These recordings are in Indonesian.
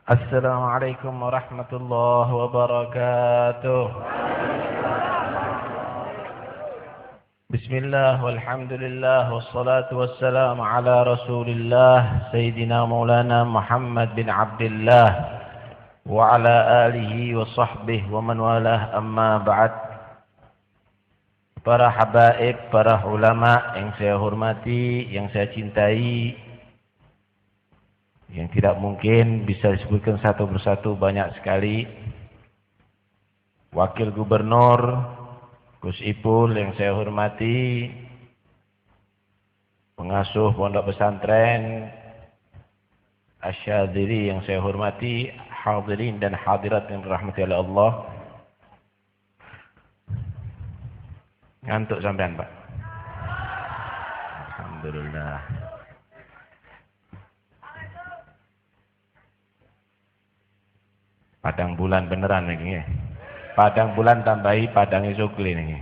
Assalamualaikum warahmatullahi wabarakatuh. Bismillah walhamdulillah wassalatu wassalamu ala Rasulillah Sayyidina Maulana Muhammad bin Abdullah wa ala alihi wa sahbihi wa man walah, amma ba'd. Para habaib, para ulama yang saya hormati, yang saya cintai, yang tidak mungkin bisa disebutkan satu persatu, banyak sekali. Wakil Gubernur Gus Ipul yang saya hormati, pengasuh pondok pesantren Asy-Syadzili yang saya hormati, hadirin dan hadirat yang dirahmati oleh Allah. Ngantuk sampean, Pak? Alhamdulillah. Padang bulan beneran ini ya. Padang bulan tambahi padang isukli ini.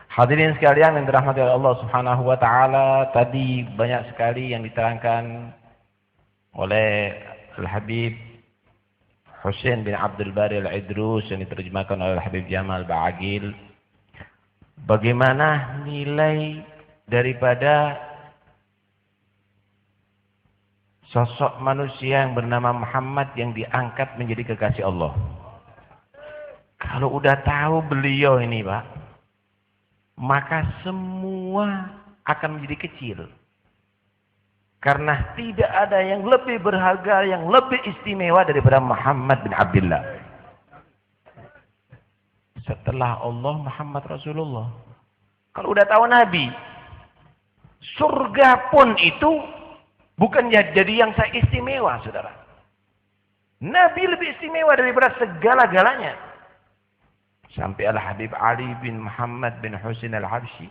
Hadirin sekalian yang dirahmati oleh Allah Subhanahu wa taala, tadi banyak sekali yang diterangkan oleh Al-Habib Husain bin Abdul Bari Al-Idrus yang diterjemahkan oleh Al-Habib Jamal Ba'agil. Bagaimana nilai daripada sosok manusia yang bernama Muhammad yang diangkat menjadi kekasih Allah. Kalau udah tahu beliau ini, Pak, maka semua akan menjadi kecil. Karena tidak ada yang lebih berharga, yang lebih istimewa daripada Muhammad bin Abdullah. Setelah Allah, Muhammad Rasulullah. Kalau udah tahu Nabi, surga pun itu bukan jadi yang saya istimewa, saudara. Nabi lebih istimewa daripada segala-galanya. Sampai Al-Habib Ali bin Muhammad bin Husain Al-Habsyi,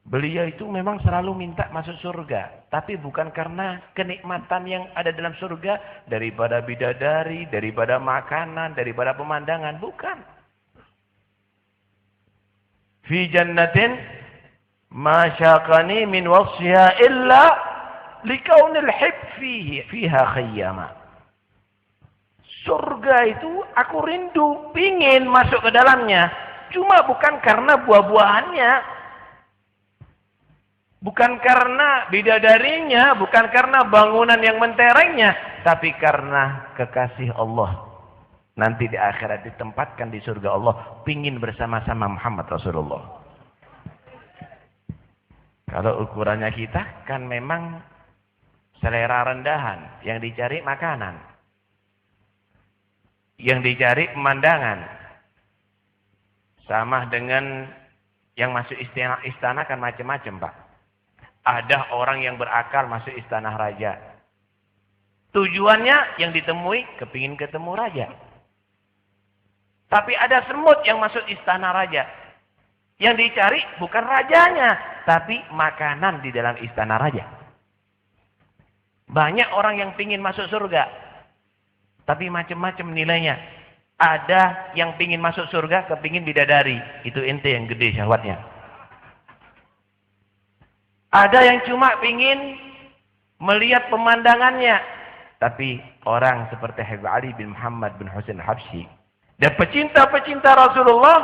beliau itu memang selalu minta masuk surga. Tapi bukan karena kenikmatan yang ada dalam surga, daripada bidadari, daripada makanan, daripada pemandangan. Bukan. Fi jannatin ma syaqani min wasfiha illa likaunil hib fiha khayyama. Surga itu aku rindu, pingin masuk ke dalamnya. Cuma bukan karena buah-buahannya, bukan karena bidadarinya, bukan karena bangunan yang menterengnya, tapi karena kekasih Allah. Nanti di akhirat ditempatkan di surga Allah, pingin bersama-sama Muhammad Rasulullah. Kalau ukurannya kita kan memang selera rendahan, yang dicari makanan, yang dicari pemandangan. Sama dengan yang masuk istana kan macam-macam, Pak. Ada orang yang berakal masuk istana raja. Tujuannya yang ditemui, kepingin ketemu raja. Tapi ada semut yang masuk istana raja. Yang dicari bukan rajanya, tapi makanan di dalam istana raja. Banyak orang yang pingin masuk surga, tapi macam-macam nilainya. Ada yang pingin masuk surga, kepingin bidadari. Itu ente yang gede syahwatnya. Ada yang cuma pingin melihat pemandangannya. Tapi orang seperti Habib Ali bin Muhammad bin Husain Al-Habsyi dan pecinta-pecinta Rasulullah,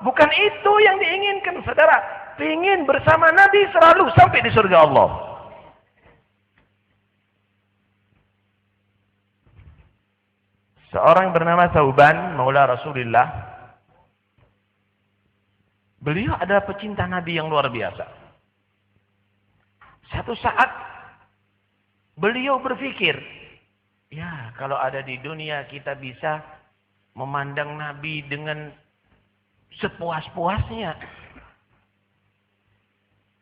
bukan itu yang diinginkan, saudara. Pingin bersama Nabi selalu sampai di surga Allah. Seorang bernama Thauban, Maula Rasulullah. Beliau adalah pecinta Nabi yang luar biasa. Satu saat beliau berpikir, ya kalau ada di dunia kita bisa memandang Nabi dengan sepuas-puasnya.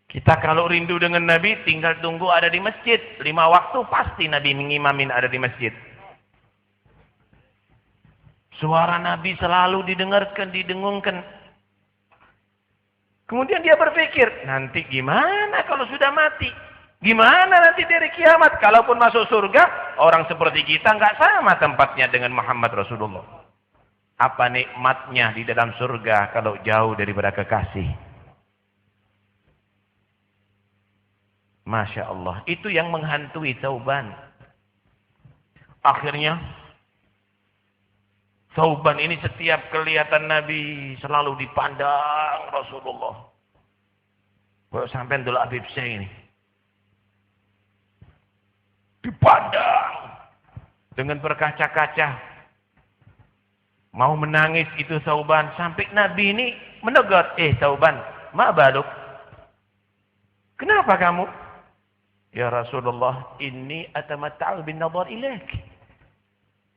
Kita kalau rindu dengan Nabi tinggal tunggu ada di masjid. 5 waktu pasti Nabi mengimamin ada di masjid. Suara Nabi selalu didengarkan, didengungkan. Kemudian dia berpikir, nanti gimana kalau sudah mati? Gimana nanti dari kiamat? Kalaupun masuk surga, orang seperti kita nggak sama tempatnya dengan Muhammad Rasulullah. Apa nikmatnya di dalam surga kalau jauh daripada kekasih? Masya Allah. Itu yang menghantui Thauban. Akhirnya Thauban ini setiap kelihatan Nabi selalu dipandang Rasulullah. Kok sampai dulu Habib Syekh ini dipandang dengan berkaca-kaca, mau menangis itu Thauban, sampai Nabi ini menegur, Thauban, ma baluk? Kenapa kamu? Ya Rasulullah, inni atamatta'u bin nadhar ilaik.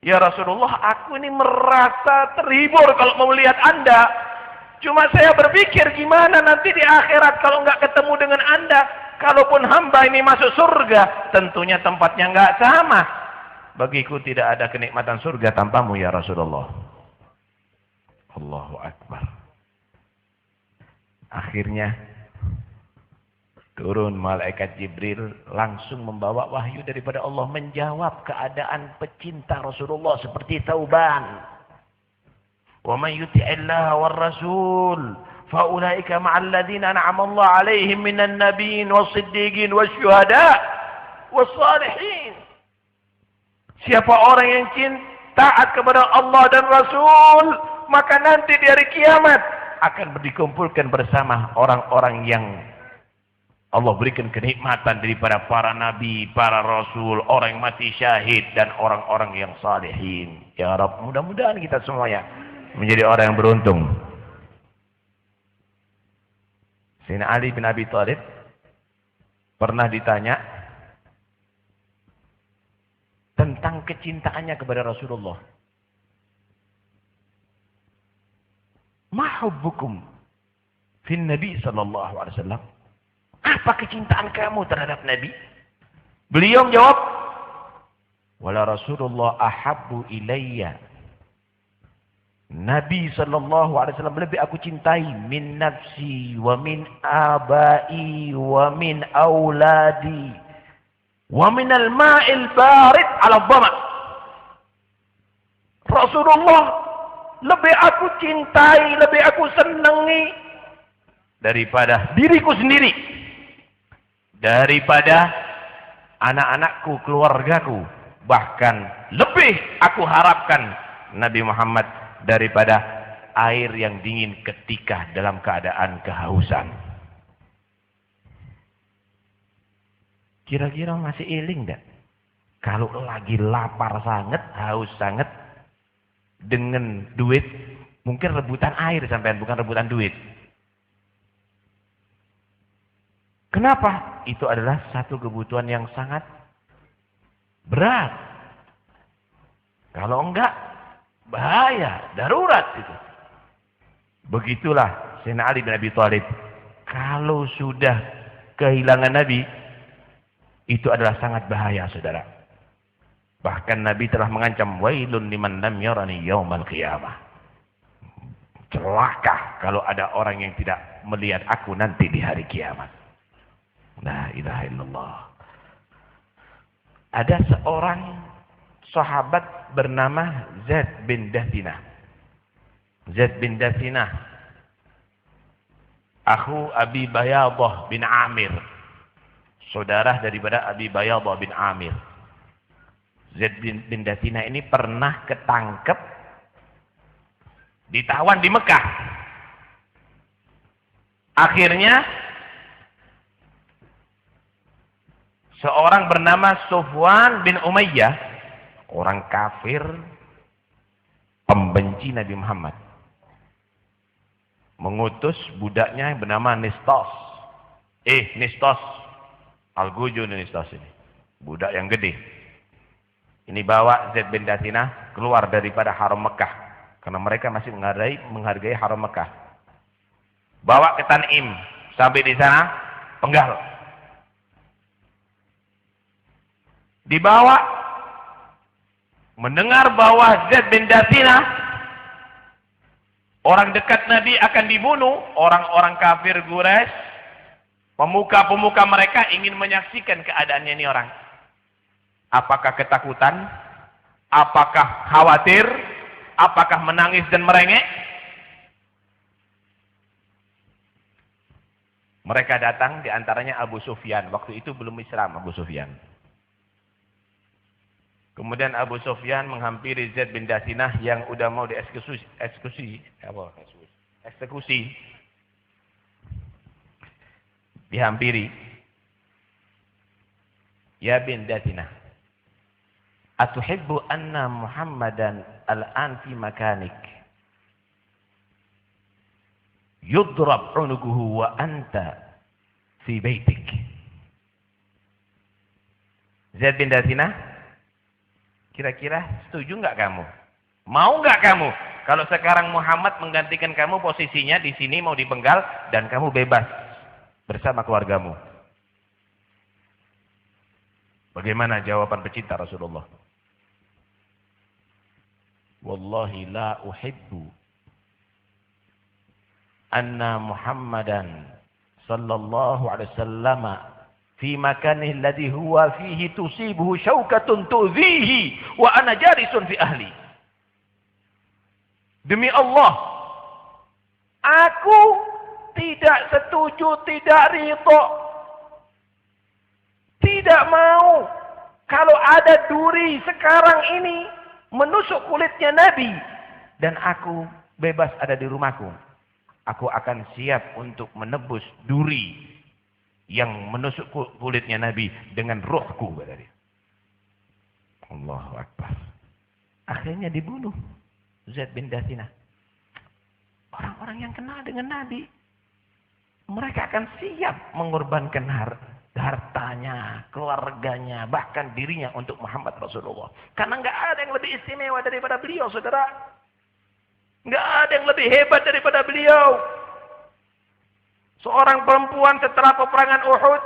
Ya Rasulullah, aku ini merasa terhibur kalau mau melihat Anda. Cuma saya berpikir gimana nanti di akhirat kalau nggak ketemu dengan Anda. Kalaupun hamba ini masuk surga, tentunya tempatnya nggak sama. Bagiku tidak ada kenikmatan surga tanpamu ya Rasulullah. Allahu Akbar. Akhirnya turun malaikat Jibril langsung membawa wahyu daripada Allah menjawab keadaan pecinta Rasulullah seperti Thauban. Wa man yuti'illaha war rasul fa ulaika ma'al ladzina an'ama Allah 'alaihim minan nabiyyin was-siddiqin wasyuhada' was-salihin. Siapa orang yang taat kepada Allah dan Rasul, maka nanti di hari kiamat akan dikumpulkan bersama orang-orang yang Allah berikan kenikmatan daripada para nabi, para rasul, orang yang mati syahid, dan orang-orang yang salihin. Ya Rabb, mudah-mudahan kita semuanya menjadi orang yang beruntung. Sayyidina Ali bin Abi Thalib pernah ditanya tentang kecintaannya kepada Rasulullah. Ma hubbukum fin Nabi sallallahu alaihi wasallam? Apa kecintaan kamu terhadap Nabi? Beliau menjawab, wala Rasulullah ahabbu ilayya. Nabi sallallahu alaihi wasallam lebih aku cintai min nafsi wa min abai wa min auladi wa min al-ma'il barid 'ala dhama. Rasulullah lebih aku cintai, lebih aku senangi daripada diriku sendiri, daripada anak-anakku, keluargaku, bahkan lebih aku harapkan Nabi Muhammad daripada air yang dingin ketika dalam keadaan kehausan. Kira-kira masih iling enggak? Kalau lagi lapar sangat, haus sangat, dengan duit, mungkin rebutan air sampean, bukan rebutan duit. Kenapa? Itu adalah satu kebutuhan yang sangat berat. Kalau enggak, bahaya, darurat itu. Begitulah Sayyidina Ali bin Abi Thalib. Kalau sudah kehilangan Nabi, itu adalah sangat bahaya, saudara. Bahkan Nabi telah mengancam, wailun liman lam yarani yaumal qiyamah. Celaka kalau ada orang yang tidak melihat aku nanti di hari kiamat. La ilaha illallah. Ada seorang sahabat bernama Zaid bin Dathinah. Zaid bin Dathinah, akhu Abi Bayadah bin Amir, saudara daripada Abi Bayadah bin Amir. Zaid bin Dathinah ini pernah ketangkep, ditawan di Mekah. Akhirnya seorang bernama Sufwan bin Umayyah, orang kafir, pembenci Nabi Muhammad, mengutus budaknya yang bernama Nistos. Nistos, Al-Gujun Nistos ini, budak yang gede. Ini bawa Zaid bin Dathinah keluar daripada haram Mekah, karena mereka masih menghargai haram Mekah. Bawa ke Tan'im, sampai di sana penggal. Dibawa, mendengar bahwa Zaid bin Dathinah, orang dekat Nabi, akan dibunuh. Orang-orang kafir Quraisy, pemuka-pemuka mereka ingin menyaksikan keadaannya ini orang. Apakah ketakutan? Apakah khawatir? Apakah menangis dan merengek? Mereka datang, diantaranya Abu Sufyan. Waktu itu belum Islam Abu Sufyan. Kemudian Abu Sufyan menghampiri Zaid bin Dasinah yang udah mau eksekusi. Dihampiri. Ya bin Dasinah, atuhibbu anna Muhammadan al-an fi makanik yudrab unuguhu wa anta fi baitik. Zaid bin Dasinah, kira-kira setuju nggak kamu? Mau nggak kamu? Kalau sekarang Muhammad menggantikan kamu, posisinya di sini mau dipenggal dan kamu bebas bersama keluargamu. Bagaimana jawaban pecinta Rasulullah? Wallahi la uhibbu anna Muhammadan sallallahu alaihi wasallam fi makanihi alladhi huwa fihi tusibuhu syaukatun tu'dhihi wa ana jalisun fi ahli. Demi Allah, aku tidak setuju, tidak ridho, tidak mau kalau ada duri sekarang ini menusuk kulitnya Nabi dan aku bebas ada di rumahku. Aku akan siap untuk menebus duri yang menusuk kulitnya Nabi dengan rohku, kata dia. Allahu Akbar. Akhirnya dibunuh Zaid bin Dasinah. Orang-orang yang kenal dengan Nabi, mereka akan siap mengorbankan hartanya, keluarganya, bahkan dirinya untuk Muhammad Rasulullah. Karena nggak ada yang lebih istimewa daripada beliau, saudara. Nggak ada yang lebih hebat daripada beliau. Seorang perempuan setelah peperangan Uhud,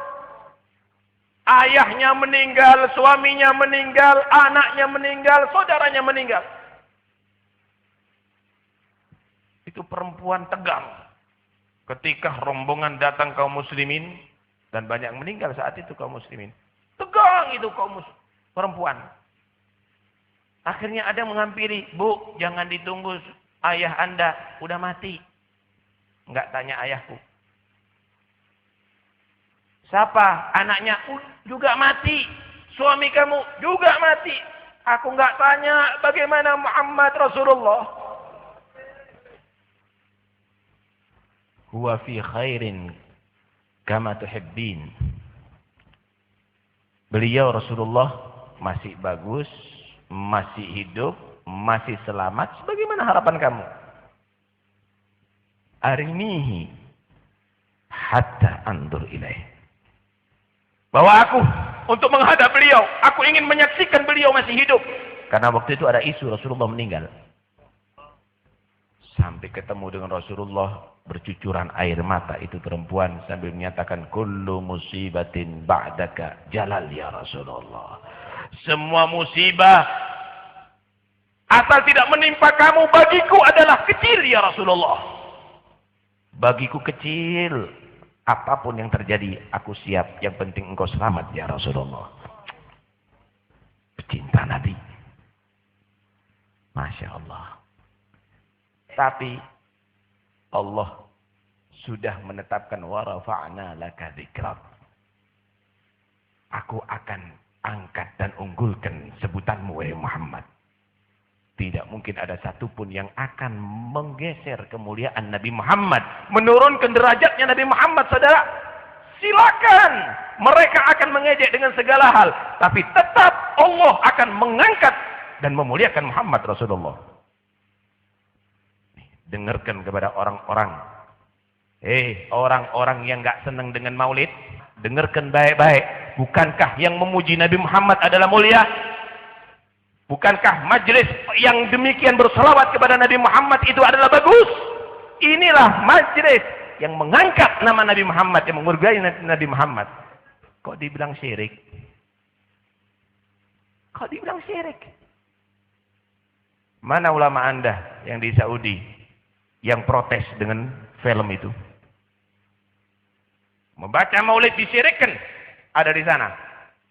ayahnya meninggal, suaminya meninggal, anaknya meninggal, saudaranya meninggal. Itu perempuan tegang. Ketika rombongan datang kaum muslimin, dan banyak yang meninggal saat itu kaum muslimin. Tegang itu kaum perempuan. Akhirnya ada yang menghampiri, "Bu, jangan ditunggu, ayah Anda udah mati." Enggak tanya ayahku. Siapa? Anaknya juga mati. Suami kamu juga mati. Aku enggak tanya bagaimana Muhammad Rasulullah. Huwa fi khairin kama tuhibbin. Beliau Rasulullah masih bagus, masih hidup, masih selamat. Sebagaimana harapan kamu? Arinihi hatta andur ilaih. Bawa aku untuk menghadap beliau. Aku ingin menyaksikan beliau masih hidup. Karena waktu itu ada isu Rasulullah meninggal. Sampai ketemu dengan Rasulullah, bercucuran air mata itu perempuan sambil menyatakan, kullu musibatin ba'daka jalal ya Rasulullah. Semua musibah asal tidak menimpa kamu bagiku adalah kecil ya Rasulullah. Bagiku kecil. Apapun yang terjadi, aku siap. Yang penting engkau selamat ya Rasulullah. Pecinta Nabi. Masya Allah. Tapi Allah sudah menetapkan wa rafa'na laka dzikrak. Aku akan angkat dan unggulkan sebutanmu wahai Muhammad. Tidak mungkin ada satupun yang akan menggeser kemuliaan Nabi Muhammad. Menurunkan derajatnya Nabi Muhammad, saudara. Silakan. Mereka akan mengejek dengan segala hal. Tapi tetap Allah akan mengangkat dan memuliakan Muhammad Rasulullah. Dengarkan kepada orang-orang. Orang-orang yang gak senang dengan maulid. Dengarkan baik-baik. Bukankah yang memuji Nabi Muhammad adalah mulia? Bukankah majelis yang demikian berselawat kepada Nabi Muhammad itu adalah bagus? Inilah majelis yang mengangkat nama Nabi Muhammad, yang menghargai Nabi Muhammad. Kok dibilang syirik? Kok dibilang syirik? Mana ulama Anda yang di Saudi yang protes dengan film itu? Membaca maulid disyirikkan, ada di sana.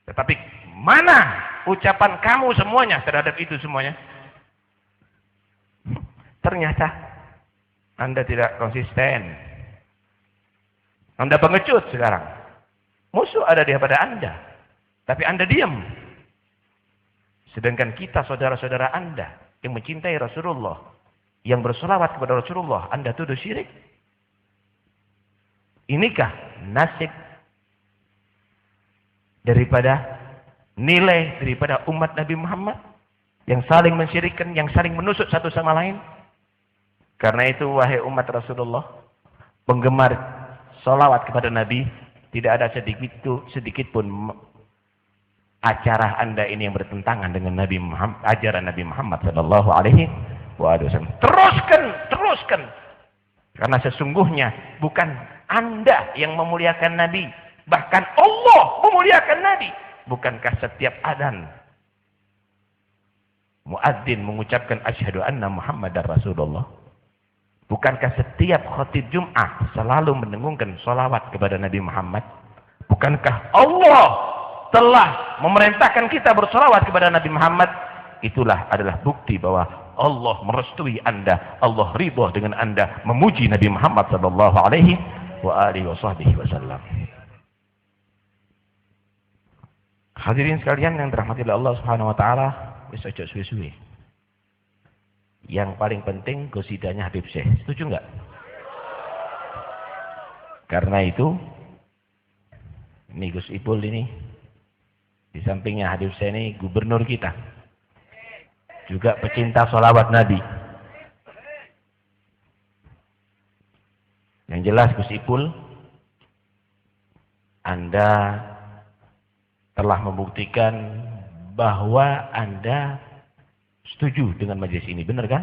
Tetapi mana ucapan kamu semuanya terhadap itu semuanya? Ternyata Anda tidak konsisten. Anda pengecut sekarang. Musuh ada di hadapan Anda. Tapi Anda diam. Sedangkan kita, saudara-saudara Anda yang mencintai Rasulullah, yang bersolawat kepada Rasulullah, Anda tuduh syirik. Inikah nasib daripada nilai daripada umat Nabi Muhammad yang saling mensyirikkan, yang saling menusuk satu sama lain? Karena itu, wahai umat Rasulullah, penggemar solawat kepada Nabi, tidak ada sedikit pun acara Anda ini yang bertentangan dengan Nabi Muhammad, ajaran Nabi Muhammad sallallahu alaihi wasallam. Teruskan. Karena sesungguhnya bukan Anda yang memuliakan Nabi, bahkan Allah memuliakan Nabi. Bukankah setiap adzan muadzin mengucapkan asyhadu anna Muhammadar Rasulullah? Bukankah setiap khatib Jum'ah selalu mendengungkan sholawat kepada Nabi Muhammad? Bukankah Allah telah memerintahkan kita bersolawat kepada Nabi Muhammad? Itulah adalah bukti bahwa Allah merestui Anda, Allah ridha dengan Anda memuji Nabi Muhammad sallallahu alaihi wasallam. Hadirin sekalian yang dirahmati oleh Allah Subhanahu wa taala, wis aja suwe-suwe. Yang paling penting gosidanya Habib Syekh. Setuju enggak? Karena itu ini Gus Ipul ini di sampingnya Habib Syekh ini gubernur kita. Juga pecinta sholawat Nabi. Yang jelas Gus Ipul, Anda telah membuktikan bahwa Anda setuju dengan majelis ini, benar kan?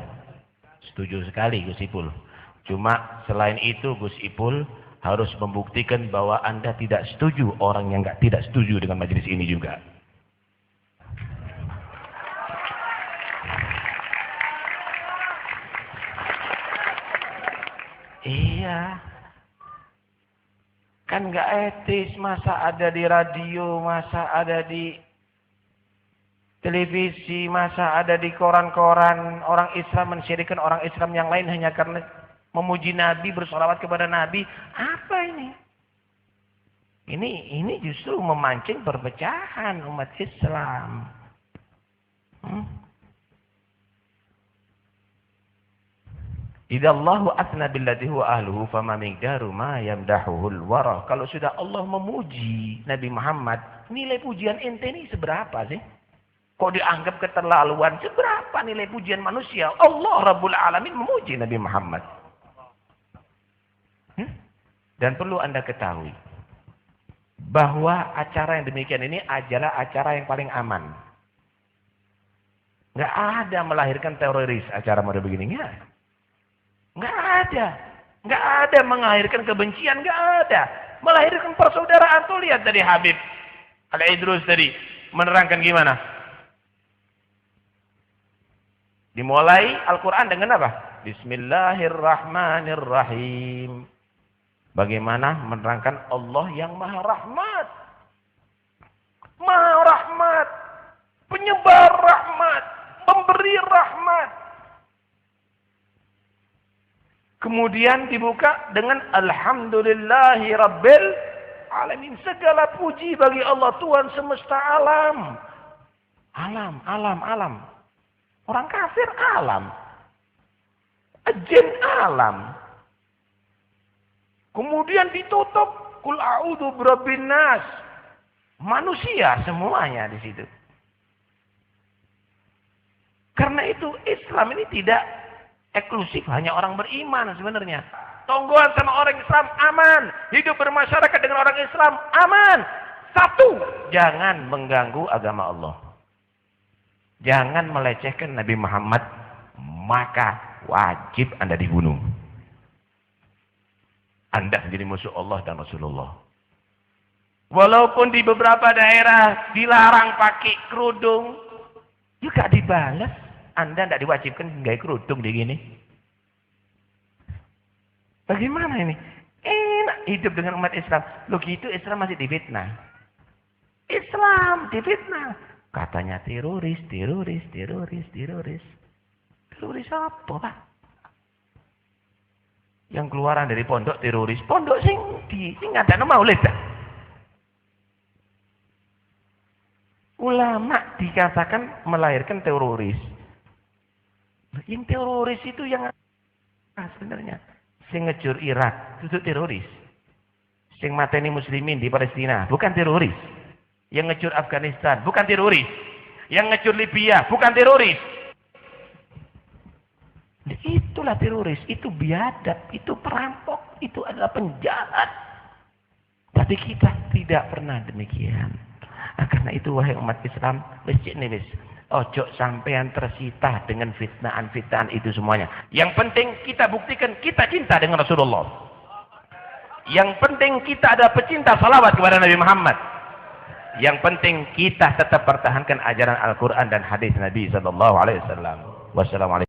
Setuju sekali Gus Ipul. Cuma selain itu Gus Ipul harus membuktikan bahwa Anda tidak setuju orang yang tidak setuju dengan majelis ini juga. Iya. Kan nggak etis, masa ada di radio, masa ada di televisi, masa ada di koran-koran orang Islam mensyirikkan orang Islam yang lain hanya karena memuji Nabi, bersolawat kepada Nabi. Apa ini? Ini justru memancing perpecahan umat Islam. Idallahu asna billati huwa ahluhu fama miqdaru ma yamdahuhul wara. Kalau sudah Allah memuji Nabi Muhammad, nilai pujian ente ini seberapa sih? Kok dianggap keterlaluan? Seberapa nilai pujian manusia? Allah Rabbul Alamin memuji Nabi Muhammad. Dan perlu Anda ketahui bahwa acara yang demikian ini adalah acara yang paling aman. Nggak ada melahirkan teroris acara model begini. Nggak ada. Nggak ada melahirkan kebencian. Nggak ada. Melahirkan persaudaraan. Tuh lihat dari Habib Al-Idrus tadi. Menerangkan gimana? Dimulai Al-Quran dengan apa? Bismillahirrahmanirrahim. Bagaimana menerangkan Allah yang maha rahmat. Maha rahmat. Penyebar rahmat. Pemberi rahmat. Kemudian dibuka dengan Alhamdulillahi Rabbil Alamin. Segala puji bagi Allah Tuhan semesta alam. Alam. Orang kafir alam. Jin alam. Kemudian ditutup Qul a'udzu birabbin nas. Manusia semuanya di situ. Karena itu Islam ini tidak eksklusif hanya orang beriman sebenarnya. Tonggoan sama orang Islam aman. Hidup bermasyarakat dengan orang Islam aman. Satu, jangan mengganggu agama Allah. Jangan melecehkan Nabi Muhammad, maka wajib Anda dibunuh. Anda menjadi musuh Allah dan Rasulullah. Walaupun di beberapa daerah dilarang pakai kerudung, juga dibalas. Anda tidak diwajibkan gaya kerudung di gini. Bagaimana ini? Enak hidup dengan umat Islam. Loh gitu Islam masih difitnah. Islam difitnah. Katanya teroris. Teroris apa, Pak? Yang keluaran dari pondok teroris. Pondok sing ngadana maulid dah. Ulama dikatakan melahirkan teroris. Yang teroris itu yang sebenarnya sing ngejur Irak itu teroris. Sing mateni muslimin di Palestina bukan teroris. Yang ngejur Afghanistan bukan teroris. Yang ngejur Libya bukan teroris. Itulah teroris, itu biadab, itu perampok, itu adalah penjahat. Tapi kita tidak pernah demikian. Nah, karena itu wahai umat Islam, ojo sampean tersita dengan fitnaan-fitnaan itu semuanya. Yang penting kita buktikan kita cinta dengan Rasulullah. Yang penting kita ada pecinta salawat kepada Nabi Muhammad. Yang penting kita tetap pertahankan ajaran Al-Quran dan hadis Nabi SAW. Wassalamualaikum.